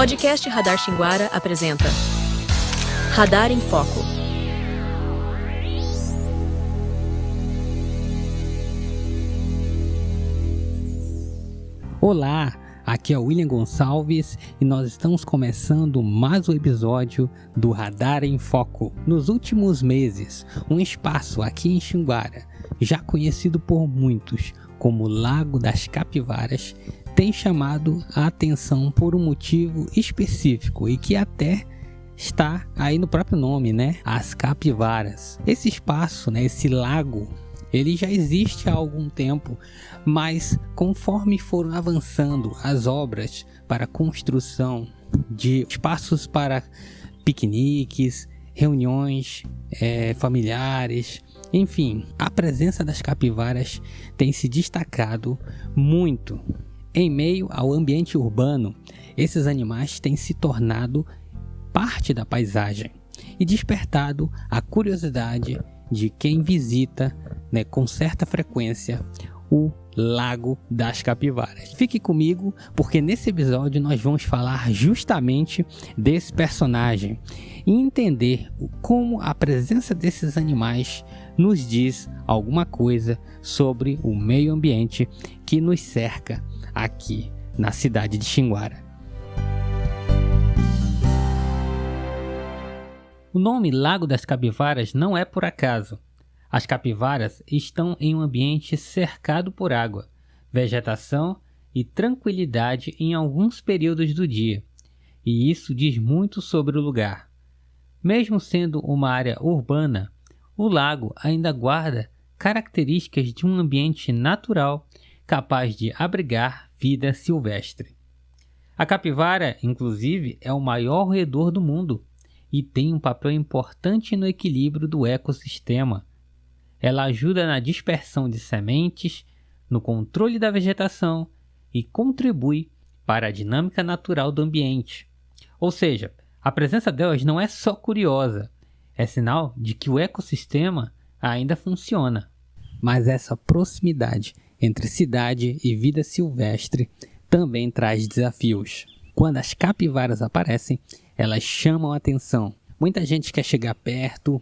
Podcast Radar Xinguara apresenta Radar em Foco. Olá, aqui é o William Gonçalves e nós estamos começando mais um episódio do Radar em Foco. Nos últimos meses, um espaço aqui em Xinguara, já conhecido por muitos como Lago das Capivaras, tem chamado a atenção por um motivo específico e que até está aí no próprio nome, né? As capivaras. Esse espaço, esse lago, ele já existe há algum tempo, mas conforme foram avançando as obras para a construção de espaços para piqueniques, reuniões familiares, enfim, a presença das capivaras tem se destacado muito. Em meio ao ambiente urbano, esses animais têm se tornado parte da paisagem e despertado a curiosidade de quem visita, com certa frequência, o Lago das Capivaras. Fique comigo, porque nesse episódio nós vamos falar justamente desse personagem e entender como a presença desses animais nos diz alguma coisa sobre o meio ambiente que nos cerca aqui na cidade de Xinguara. O nome Lago das Capivaras não é por acaso. As capivaras estão em um ambiente cercado por água, vegetação e tranquilidade em alguns períodos do dia, e isso diz muito sobre o lugar. Mesmo sendo uma área urbana, o lago ainda guarda características de um ambiente natural capaz de abrigar vida silvestre. A capivara, inclusive, é o maior roedor do mundo e tem um papel importante no equilíbrio do ecossistema. Ela ajuda na dispersão de sementes, no controle da vegetação e contribui para a dinâmica natural do ambiente. Ou seja, a presença delas não é só curiosa, é sinal de que o ecossistema ainda funciona. Mas essa proximidade entre cidade e vida silvestre também traz desafios. Quando as capivaras aparecem, elas chamam a atenção. Muita gente quer chegar perto,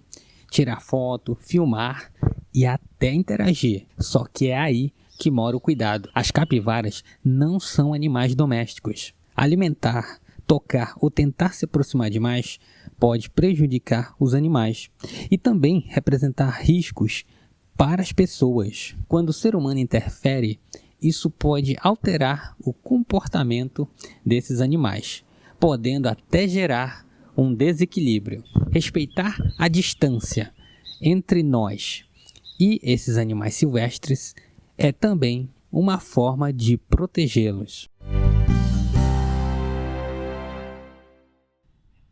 tirar foto, filmar e até interagir. Só que é aí que mora o cuidado. As capivaras não são animais domésticos. Alimentar, tocar ou tentar se aproximar demais pode prejudicar os animais e também representar riscos para as pessoas. Quando o ser humano interfere, isso pode alterar o comportamento desses animais, podendo até gerar um desequilíbrio. Respeitar a distância entre nós e esses animais silvestres é também uma forma de protegê-los.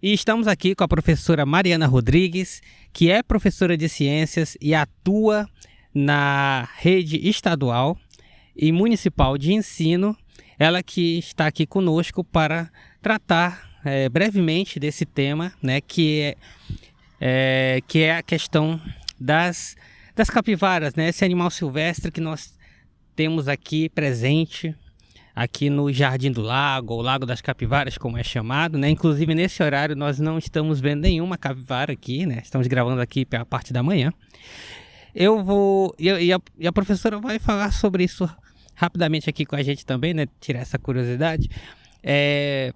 E estamos aqui com a professora Mariana Rodrigues, que é professora de ciências e atua na rede estadual e municipal de ensino. Ela que está aqui conosco para tratar brevemente desse tema, que é a questão das capivaras, esse animal silvestre que nós temos aqui presente aqui no Jardim do Lago, ou Lago das Capivaras, como é chamado, Inclusive, nesse horário, nós não estamos vendo nenhuma capivara aqui, Estamos gravando aqui pela parte da manhã. E a professora vai falar sobre isso rapidamente aqui com a gente também, Tirar essa curiosidade.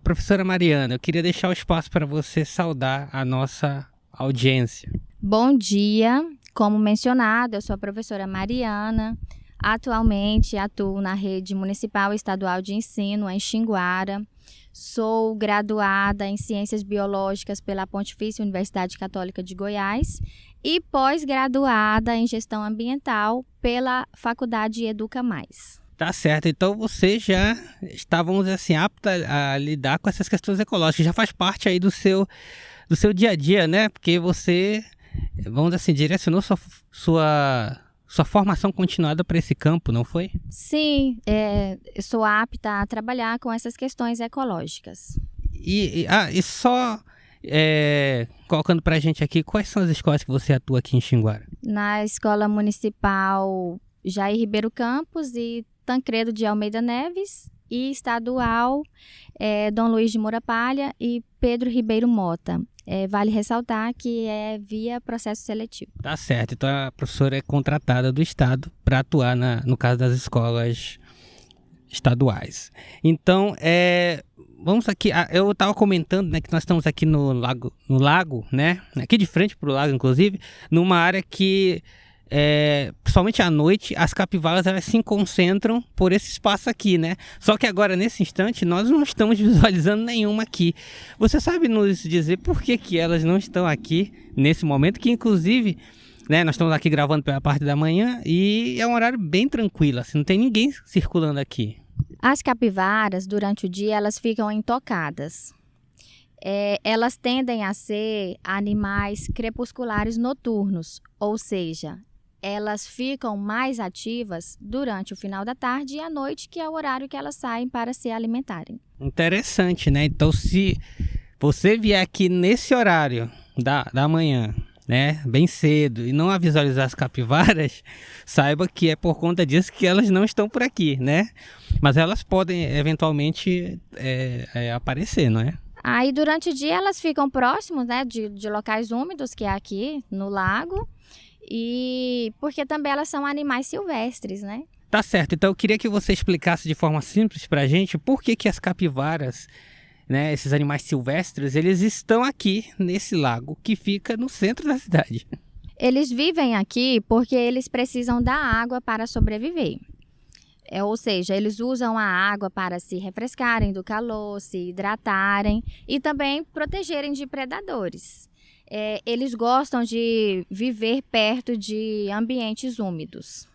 Professora Mariana, eu queria deixar o espaço para você saudar a nossa audiência. Bom dia, como mencionado, eu sou a professora Mariana. Atualmente atuo na rede municipal e estadual de ensino em Xinguara. Sou graduada em Ciências Biológicas pela Pontifícia Universidade Católica de Goiás e pós-graduada em Gestão Ambiental pela Faculdade Educa Mais. Tá certo, então você já está, vamos dizer assim, apta a lidar com essas questões ecológicas, já faz parte aí do seu dia a dia, Porque você, vamos dizer assim, direcionou sua formação continuada para esse campo, não foi? Sim, eu sou apta a trabalhar com essas questões ecológicas. E só colocando para a gente aqui, quais são as escolas que você atua aqui em Xinguara? Na Escola Municipal Jair Ribeiro Campos e Tancredo de Almeida Neves e estadual Dom Luiz de Moura Palha e Pedro Ribeiro Mota. Vale ressaltar que é via processo seletivo. Tá certo, então a professora é contratada do Estado para atuar no caso das escolas estaduais. Então, vamos aqui, eu estava comentando, né, que nós estamos aqui no lago, né, aqui de frente para o lago, inclusive, numa área que, principalmente à noite, as capivaras elas se concentram por esse espaço aqui, né? Só que agora, nesse instante, nós não estamos visualizando nenhuma aqui. Você sabe nos dizer por que elas não estão aqui nesse momento, que inclusive, né, nós estamos aqui gravando pela parte da manhã e é um horário bem tranquilo, assim, não tem ninguém circulando aqui. As capivaras, durante o dia, elas ficam intocadas. Elas tendem a ser animais crepusculares noturnos, ou seja, elas ficam mais ativas durante o final da tarde e à noite, que é o horário que elas saem para se alimentarem. Interessante, né? Então, se você vier aqui nesse horário da manhã, né, bem cedo, e não visualizar as capivaras, saiba que é por conta disso que elas não estão por aqui, né? Mas elas podem eventualmente aparecer, não é? Aí durante o dia elas ficam próximos, né, de locais úmidos, que é aqui no lago, e porque também elas são animais silvestres, né? Tá certo, então eu queria que você explicasse de forma simples pra gente por que as capivaras, né, esses animais silvestres, eles estão aqui nesse lago que fica no centro da cidade. Eles vivem aqui porque eles precisam da água para sobreviver. Ou seja, eles usam a água para se refrescarem do calor, se hidratarem e também protegerem de predadores. Eles gostam de viver perto de ambientes úmidos.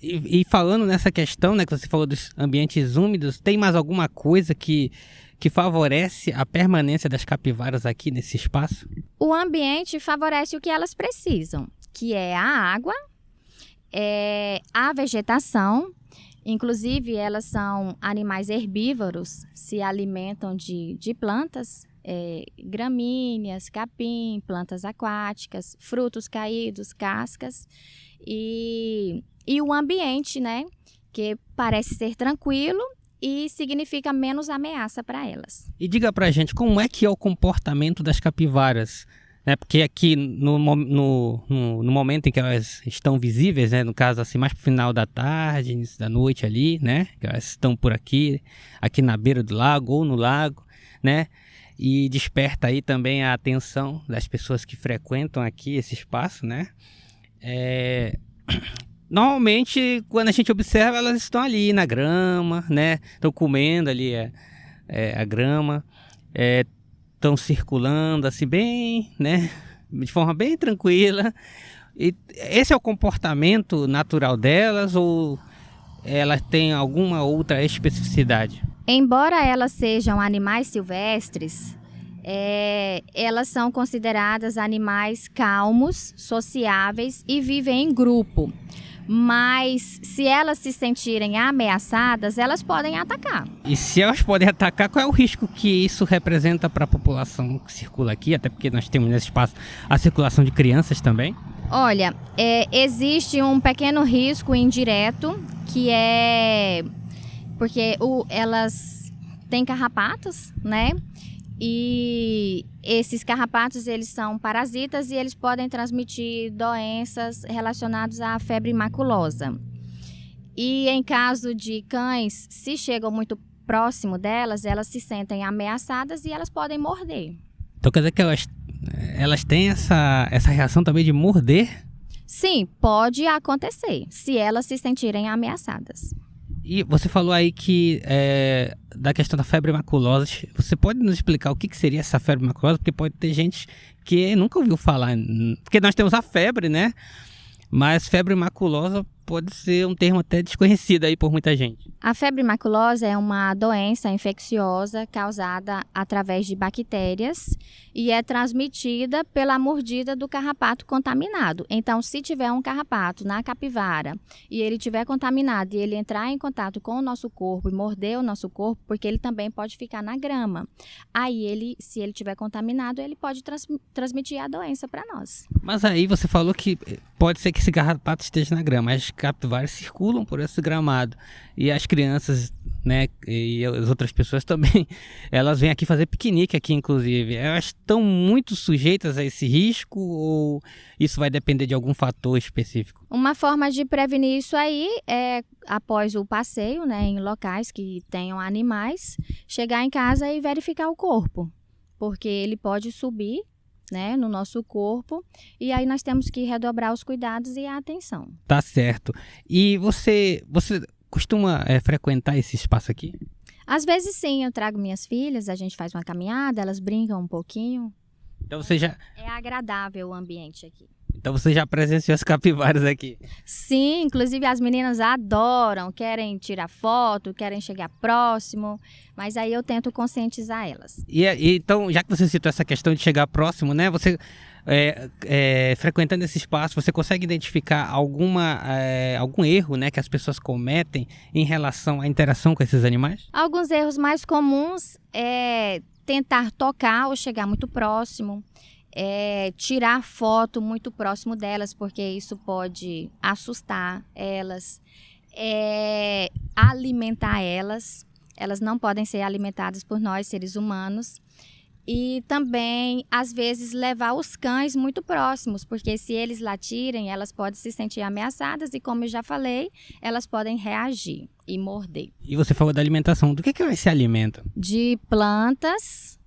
E falando nessa questão, né, que você falou dos ambientes úmidos, tem mais alguma coisa que favorece a permanência das capivaras aqui nesse espaço? O ambiente favorece o que elas precisam, que é a água, a vegetação. Inclusive, elas são animais herbívoros, se alimentam de plantas, gramíneas, capim, plantas aquáticas, frutos caídos, cascas. E o ambiente, né, que parece ser tranquilo e significa menos ameaça para elas. E diga pra gente, como é que é o comportamento das capivaras? Porque aqui no momento em que elas estão visíveis, né, no caso assim, mais pro final da tarde, início da noite ali, né, que elas estão por aqui na beira do lago ou no lago, né, e desperta aí também a atenção das pessoas que frequentam aqui esse espaço, né. Normalmente, quando a gente observa, elas estão ali na grama, né, estão comendo ali a grama, estão circulando assim bem, né, de forma bem tranquila. E esse é o comportamento natural delas ou elas têm alguma outra especificidade? Embora elas sejam animais silvestres, elas são consideradas animais calmos, sociáveis e vivem em grupo. Mas se elas se sentirem ameaçadas, elas podem atacar. E se elas podem atacar, qual é o risco que isso representa para a população que circula aqui? Até porque nós temos nesse espaço a circulação de crianças também. Olha, existe um pequeno risco indireto, que é porque elas têm carrapatos, né? E esses carrapatos, eles são parasitas e eles podem transmitir doenças relacionadas à febre maculosa. E em caso de cães, se chegam muito próximo delas, elas se sentem ameaçadas e elas podem morder. Então quer dizer que elas têm essa reação também de morder? Sim, pode acontecer, se elas se sentirem ameaçadas. E você falou aí que da questão da febre maculosa. Você pode nos explicar o que seria essa febre maculosa? Porque pode ter gente que nunca ouviu falar. Porque nós temos a febre, né? Mas febre maculosa pode ser um termo até desconhecido aí por muita gente. A febre maculosa é uma doença infecciosa causada através de bactérias e é transmitida pela mordida do carrapato contaminado. Então, se tiver um carrapato na capivara e ele estiver contaminado e ele entrar em contato com o nosso corpo e morder o nosso corpo, porque ele também pode ficar na grama. Aí, se ele estiver contaminado, ele pode transmitir a doença para nós. Mas aí você falou que pode ser que esse carrapato esteja na grama. As capivaras circulam por esse gramado e as crianças, né, e as outras pessoas também, elas vêm aqui fazer piquenique aqui, inclusive. Elas estão muito sujeitas a esse risco ou isso vai depender de algum fator específico? Uma forma de prevenir isso aí é, após o passeio, né, em locais que tenham animais, chegar em casa e verificar o corpo, porque ele pode subir, né, no nosso corpo, e aí nós temos que redobrar os cuidados e a atenção. Tá certo. E você costuma frequentar esse espaço aqui? Às vezes sim, eu trago minhas filhas, a gente faz uma caminhada, elas brincam um pouquinho. Então você já, É agradável o ambiente aqui. então você já presenciou as capivaras aqui? Sim, inclusive as meninas adoram, querem tirar foto, querem chegar próximo, mas aí eu tento conscientizar elas. E então, já que você citou essa questão de chegar próximo, né? Você frequentando esse espaço, você consegue identificar algum erro, né, que as pessoas cometem em relação à interação com esses animais? Alguns erros mais comuns é tentar tocar ou chegar muito próximo, tirar foto muito próximo delas, porque isso pode assustar elas, alimentar elas. Elas não podem ser alimentadas por nós, seres humanos. E também, às vezes, levar os cães muito próximos, porque se eles latirem, elas podem se sentir ameaçadas e, como eu já falei, elas podem reagir e morder. E você falou da alimentação. Do que elas se alimentam? De plantas,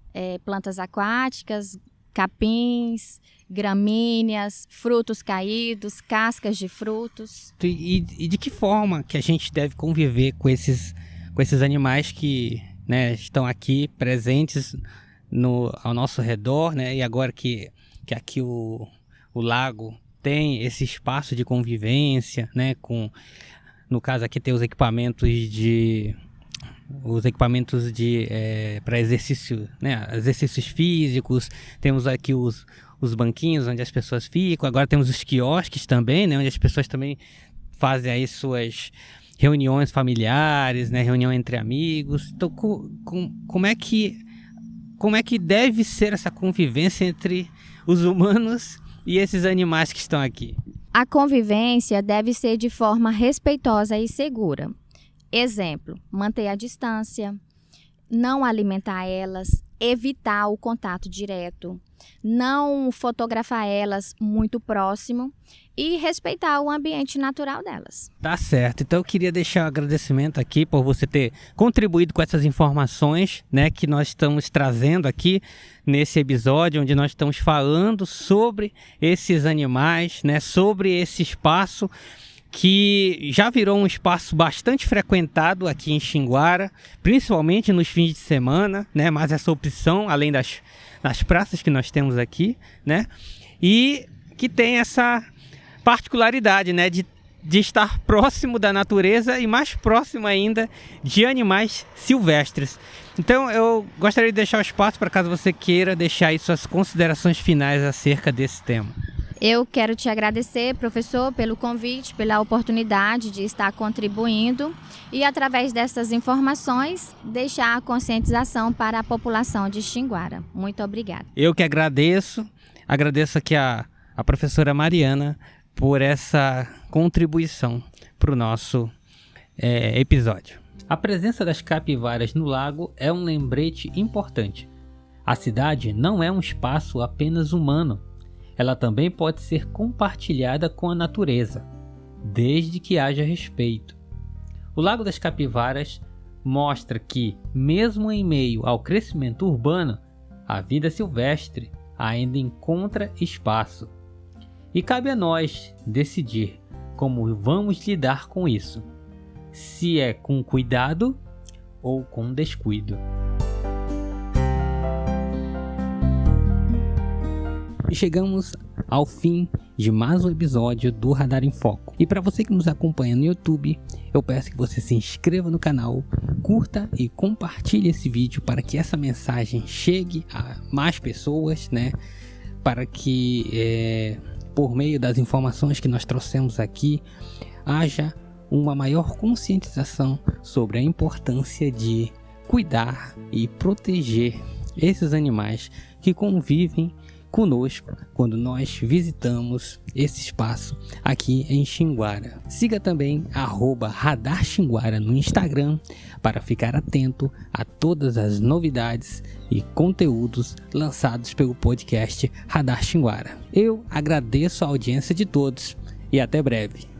plantas aquáticas, capins, gramíneas, frutos caídos, cascas de frutos. E de que forma que a gente deve conviver com esses animais que, né, estão aqui presentes ao nosso redor, né? E agora que aqui o lago tem esse espaço de convivência, né? No caso aqui tem os equipamentos para exercício, né? Exercícios físicos. Temos aqui os banquinhos onde as pessoas ficam. Agora temos os quiosques também, né? Onde as pessoas também fazem aí suas reuniões familiares, né? Reunião entre amigos. Então, como é que deve ser essa convivência entre os humanos e esses animais que estão aqui? A convivência deve ser de forma respeitosa e segura. Exemplo, manter a distância, não alimentar elas, evitar o contato direto, não fotografar elas muito próximo e respeitar o ambiente natural delas. Tá certo. Então eu queria deixar um agradecimento aqui por você ter contribuído com essas informações, né, que nós estamos trazendo aqui nesse episódio, onde nós estamos falando sobre esses animais, né, sobre esse espaço que já virou um espaço bastante frequentado aqui em Xinguara, principalmente nos fins de semana, né, mas essa opção, além das praças que nós temos aqui, né, e que tem essa particularidade, né, de estar próximo da natureza e mais próximo ainda de animais silvestres. Então eu gostaria de deixar o espaço para caso você queira deixar aí suas considerações finais acerca desse tema. Eu quero te agradecer, professor, pelo convite, pela oportunidade de estar contribuindo e, através dessas informações, deixar a conscientização para a população de Xinguara. Muito obrigada. Eu que agradeço aqui a professora Mariana por essa contribuição para o nosso episódio. A presença das capivaras no lago é um lembrete importante. A cidade não é um espaço apenas humano. Ela também pode ser compartilhada com a natureza, desde que haja respeito. O Lago das Capivaras mostra que, mesmo em meio ao crescimento urbano, a vida silvestre ainda encontra espaço. E cabe a nós decidir como vamos lidar com isso, se é com cuidado ou com descuido. E chegamos ao fim de mais um episódio do Radar em Foco. E para você que nos acompanha no YouTube, eu peço que você se inscreva no canal, curta e compartilhe esse vídeo para que essa mensagem chegue a mais pessoas, né? Para que, por meio das informações que nós trouxemos aqui, haja uma maior conscientização sobre a importância de cuidar e proteger esses animais que convivem conosco quando nós visitamos esse espaço aqui em Xinguara. Siga também @Radar Xinguara no Instagram para ficar atento a todas as novidades e conteúdos lançados pelo podcast Radar Xinguara. Eu agradeço a audiência de todos e até breve.